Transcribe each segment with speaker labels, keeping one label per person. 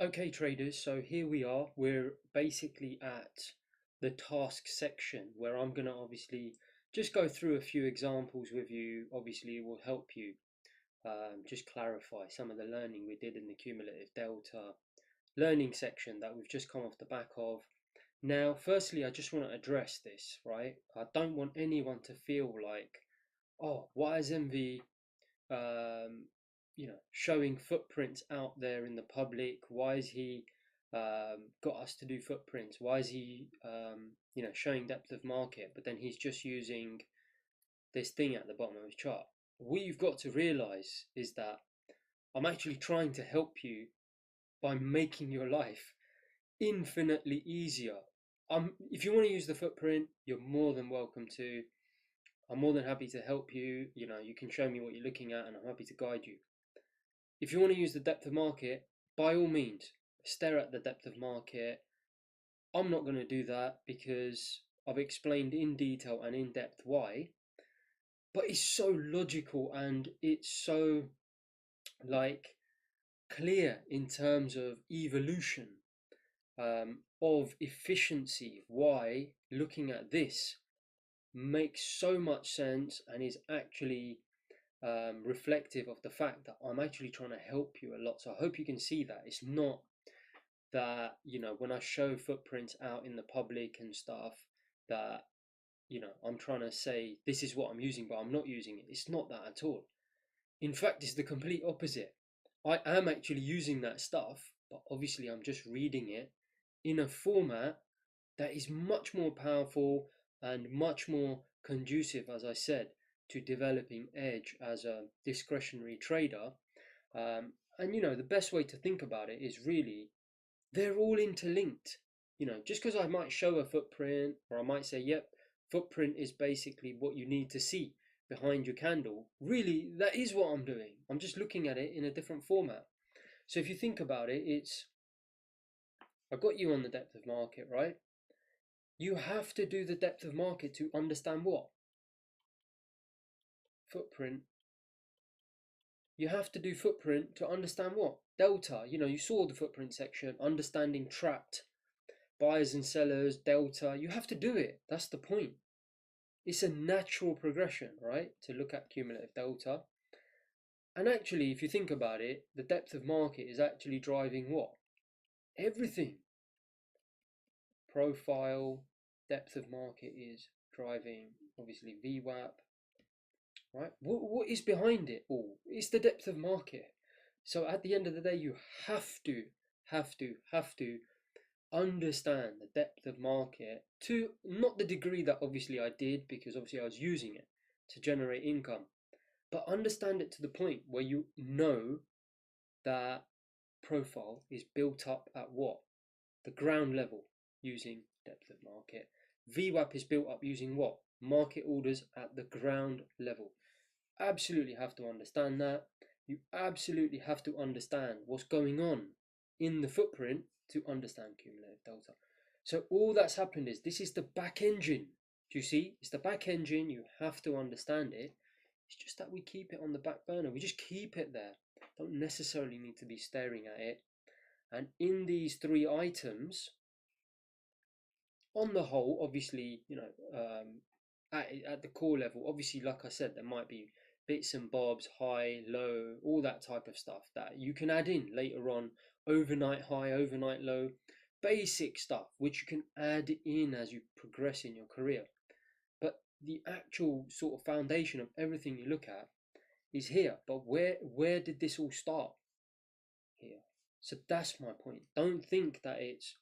Speaker 1: Okay, traders, so here we are. We're basically at the task section where I'm going to obviously just go through a few examples with you. Obviously, it will help you just clarify some of the learning we did in the cumulative delta learning section that we've just come off the back of. Now, firstly, I just want to address this, right? I don't want anyone to feel like, oh, why is MV um, showing footprints out there in the public? Why is he got us to do footprints? Why is he, showing depth of market, but then he's just using this thing at the bottom of his chart? What you've got to realize is that I'm actually trying to help you by making your life infinitely easier. If you want to use the footprint, you're more than welcome to. I'm more than happy to help you. You can show me what you're looking at, and I'm happy to guide you. If you want to use the depth of market, by all means, stare at the depth of market. I'm not going to do that because I've explained in detail and in depth why. But it's so logical and it's so like clear in terms of evolution of efficiency. Why looking at this makes so much sense and is actually reflective of the fact that I'm actually trying to help you a lot. So I hope you can see that it's not that, when I show footprints out in the public and stuff, that, I'm trying to say this is what I'm using, but I'm not using it. It's not that at all. In fact, it's the complete opposite. I am actually using that stuff, but obviously I'm just reading it in a format that is much more powerful and much more conducive, as I said, to developing edge as a discretionary trader. And the best way to think about it is really they're all interlinked. Just because I might show a footprint, or I might say, yep, footprint is basically what you need to see behind your candle. Really, that is what I'm doing. I'm just looking at it in a different format. So if you think about it, I got you on the depth of market, right? You have to do the depth of market to understand what? Footprint. You have to do footprint to understand what? Delta. You saw the footprint section, understanding trapped buyers and sellers, delta. You have to do it. That's the point. It's a natural progression, right? To look at cumulative delta. And actually, if you think about it, the depth of market is actually driving what? Everything. Profile, depth of market is driving, obviously, VWAP, right? What is behind it all? It's the depth of market. So at the end of the day, you have to understand the depth of market to not the degree that obviously I did, because obviously I was using it to generate income, but understand it to the point where you know that profile is built up at what? The ground level using depth of market. VWAP is built up using what? Market orders at the ground level. Absolutely have to understand that. You absolutely have to understand what's going on in the footprint to understand cumulative delta. So all that's happened is this is the back engine. Do you see? It's the back engine. You have to understand it. It's just that we keep it on the back burner. We just keep it there. Don't necessarily need to be staring at it. And in these three items, on the whole, obviously, at the core level, obviously, like I said, there might be bits and bobs, high, low, all that type of stuff that you can add in later on, overnight high, overnight low, basic stuff, which you can add in as you progress in your career. But the actual sort of foundation of everything you look at is here. But where did this all start? Here. So that's my point. Don't think that it's,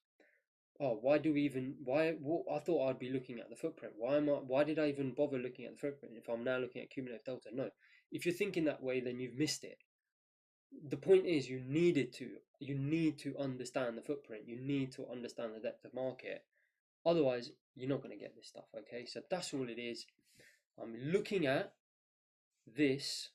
Speaker 1: oh, why do we even, I thought I'd be looking at the footprint. Why did I even bother looking at the footprint if I'm now looking at cumulative delta? No. If you're thinking that way, then you've missed it. The point is you need to understand the footprint. You need to understand the depth of market. Otherwise, you're not going to get this stuff, okay? So that's all it is. I'm looking at this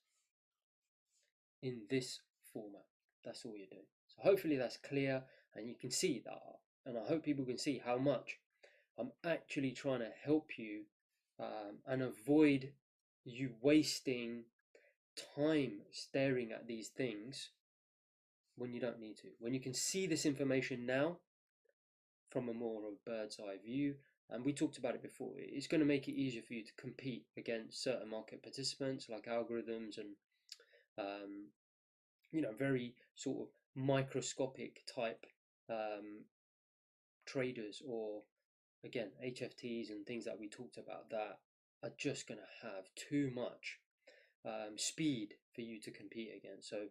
Speaker 1: in this format. That's all you're doing. So hopefully that's clear and you can see that. And I hope people can see how much I'm actually trying to help you and avoid you wasting time staring at these things when you don't need to. When you can see this information now from a more of a bird's eye view, and we talked about it before, it's going to make it easier for you to compete against certain market participants like algorithms and very sort of microscopic type um, traders, or again HFTs and things that we talked about that are just going to have too much speed for you to compete against. So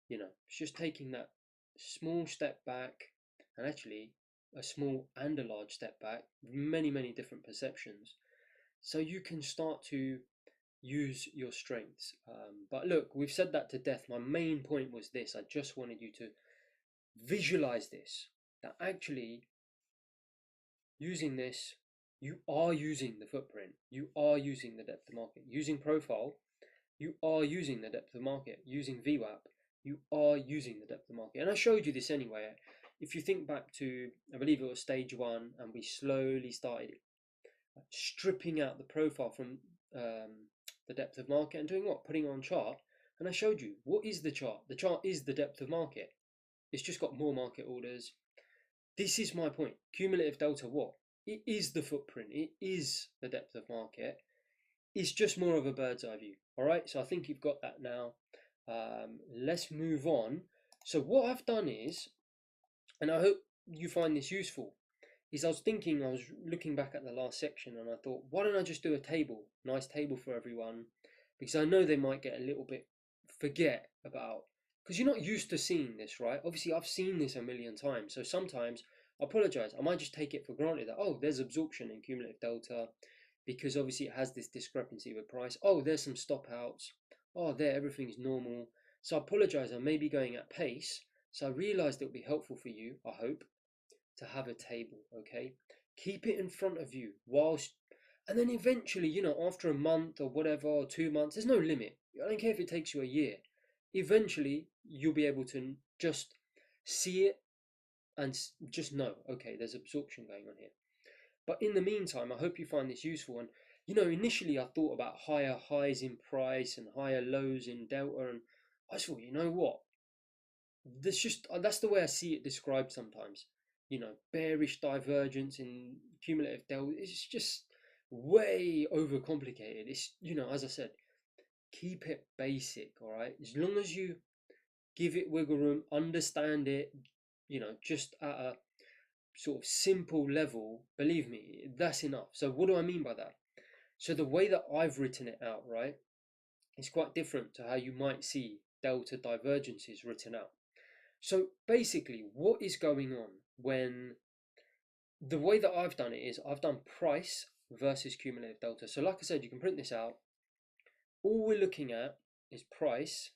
Speaker 1: it's just taking that small step back, and actually a small and a large step back, many different perceptions, so you can start to use your strengths. But look, we've said that to death. My main point was this: I just wanted you to visualize this, that actually using this, you are using the footprint, you are using the depth of market. Using profile, you are using the depth of market. Using VWAP, you are using the depth of market. And I showed you this anyway. If you think back to, I believe it was stage 1, and we slowly started stripping out the profile from the depth of market and doing what? Putting on chart. And I showed you, what is the chart? The chart is the depth of market. It's just got more market orders. This is my point. Cumulative delta, what? It is the footprint. It is the depth of market. It's just more of a bird's eye view. All right, so I think you've got that now. Let's move on. So what I've done is, and I hope you find this useful, is I was looking back at the last section, and I thought, why don't I just do a table, nice table for everyone, because I know they might get a little bit forget about, because you're not used to seeing this, right? Obviously, I've seen this a million times, so sometimes I apologize. I might just take it for granted that, oh, there's absorption in cumulative delta, because obviously it has this discrepancy with price. Oh, there's some stop outs. Oh, there, everything's normal. So I apologize. I may be going at pace. So I realized it would be helpful for you, I hope, to have a table, okay? Keep it in front of you and then eventually, after a month or whatever, or 2 months, there's no limit. I don't care if it takes you a year. Eventually, you'll be able to just see it and just know, okay, there's absorption going on here. But in the meantime, I hope you find this useful. And initially I thought about higher highs in price and higher lows in delta, and I just thought, you know what? That's the way I see it described sometimes. Bearish divergence in cumulative delta. It's just way overcomplicated. It's as I said, keep it basic, all right? As long as you give it wiggle room, understand it, just at a sort of simple level, believe me, that's enough. So what do I mean by that? So the way that I've written it out, right, is quite different to how you might see delta divergences written out. So basically, what is going on when the way that I've done it is I've done price versus cumulative delta. So like I said, you can print this out. All we're looking at is price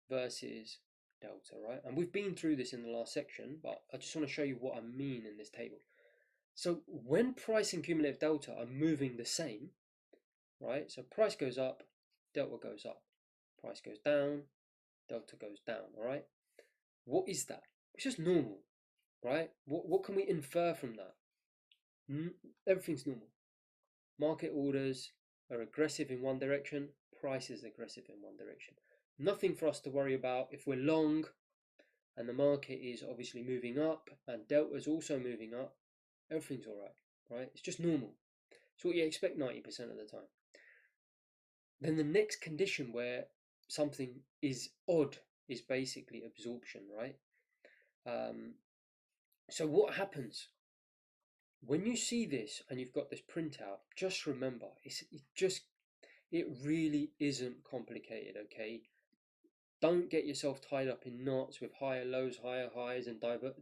Speaker 1: versus delta, right? And we've been through this in the last section, but I just want to show you what I mean in this table. So when price and cumulative delta are moving the same, right? So price goes up, delta goes up. Price goes down, delta goes down, all right? What is that? It's just normal, right? What can we infer from that? Everything's normal. Market orders are aggressive in one direction, price is aggressive in one direction. Nothing for us to worry about if we're long and the market is obviously moving up and delta is also moving up. Everything's all right? It's just normal. It's what you expect 90% of the time. Then the next condition where something is odd is basically absorption, right? So what happens when you see this and you've got this printout? Just remember, it really isn't complicated, okay? Don't get yourself tied up in knots with higher lows, higher highs, and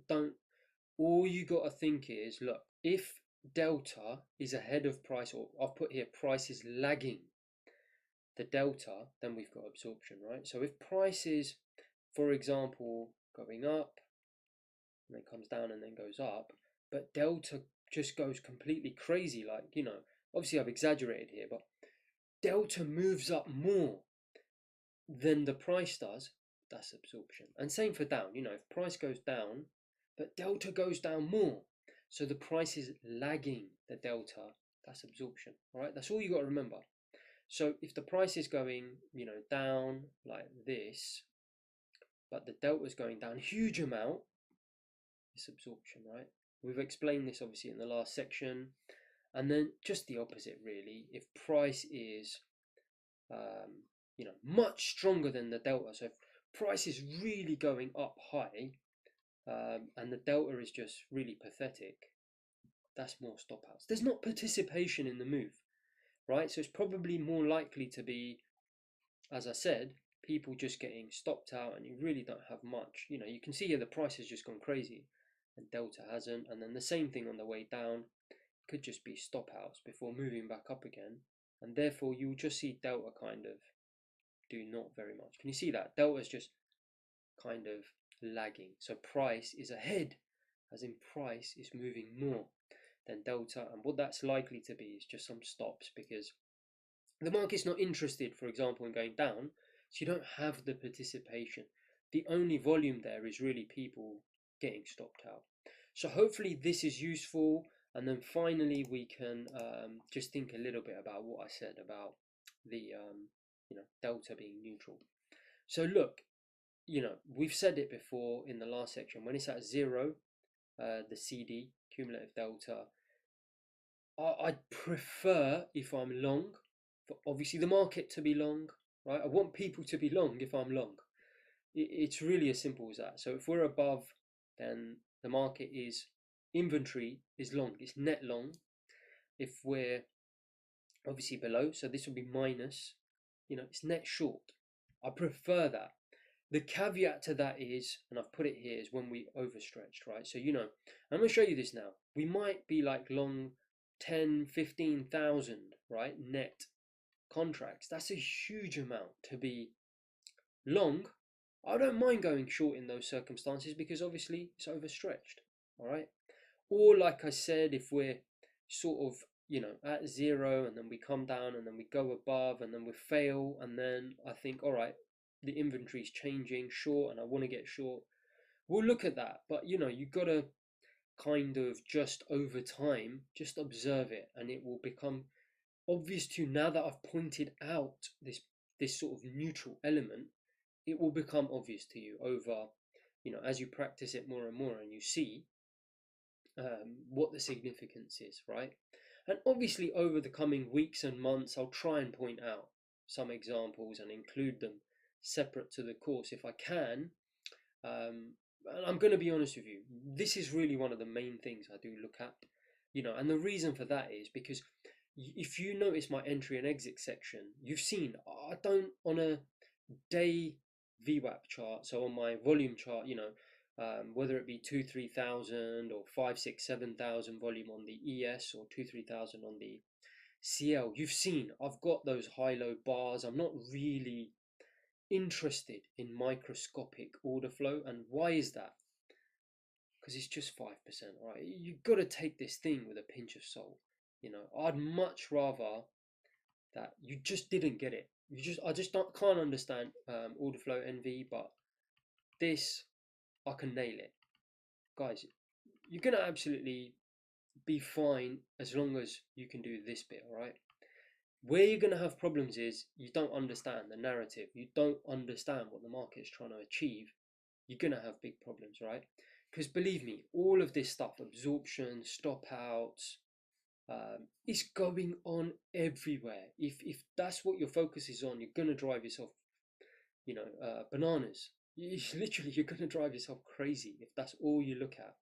Speaker 1: don't. All you got to think is, look, if delta is ahead of price, or I've put here price is lagging the delta, then we've got absorption, right? So if price is, for example, going up and then comes down and then goes up, but delta just goes completely crazy, like, obviously I've exaggerated here, but delta moves up more than the price does, that's absorption. And same for down, if price goes down but delta goes down more, so the price is lagging the delta, that's absorption. All right, that's all you got to remember. So if the price is going down like this, but the delta is going down a huge amount, it's absorption, right? We've explained this obviously in the last section. And then just the opposite, really. If price is, much stronger than the delta, so if price is really going up high, and the delta is just really pathetic, that's more stop outs. There's not participation in the move, right? So it's probably more likely to be, as I said, people just getting stopped out, and you really don't have much. You can see here the price has just gone crazy, and delta hasn't. And then the same thing on the way down. Could just be stop outs before moving back up again, and therefore you'll just see delta kind of do not very much. Can you see that? Delta is just kind of lagging. So price is ahead, as in price is moving more than delta, and what that's likely to be is just some stops, because the market's not interested, for example, in going down, so you don't have the participation. The only volume there is really people getting stopped out. So hopefully this is useful. And then finally, we can just think a little bit about what I said about the delta being neutral. So look, we've said it before in the last section. When it's at 0, the CD, cumulative delta, I'd prefer, if I'm long, for obviously the market to be long, right? I want people to be long if I'm long. It's really as simple as that. So if we're above, then the market is, inventory is long, it's net long. If we're obviously below, so this will be minus, it's net short. I prefer that. The caveat to that is, and I've put it here, is when we overstretched, right? So I'm going to show you this now. We might be like long 10, 15,000, right, net contracts. That's a huge amount to be long. I don't mind going short in those circumstances because obviously it's overstretched, all right? Or like I said, if we're sort of, at 0 and then we come down and then we go above and then we fail, and then I think, all right, the inventory is changing short and I want to get short, we'll look at that. But you've got to kind of just over time, just observe it, and it will become obvious to you. Now that I've pointed out this sort of neutral element, it will become obvious to you over, as you practice it more and more, and you see what the significance is, right? And obviously over the coming weeks and months, I'll try and point out some examples and include them separate to the course if I can. And I'm going to be honest with you, this is really one of the main things I do look at, and the reason for that is because if you notice my entry and exit section, you've seen I don't, on a day VWAP chart, so on my volume chart, whether it be 2-3,000 or 5-6-7,000 volume on the ES or 2-3,000 on the CL, you've seen I've got those high-low bars. I'm not really interested in microscopic order flow. And why is that? Because it's just 5%, right? You've got to take this thing with a pinch of salt. I'd much rather that you just didn't get it. I just can't understand order flow NV, but this, I can nail it. Guys, you're gonna absolutely be fine as long as you can do this bit, all right? Where you're gonna have problems is you don't understand the narrative. You don't understand what the market is trying to achieve. You're gonna have big problems, right? Because believe me, all of this stuff, absorption, stop outs, is going on everywhere. If that's what your focus is on, you're gonna drive yourself, bananas. Literally, you're gonna drive yourself crazy if that's all you look at.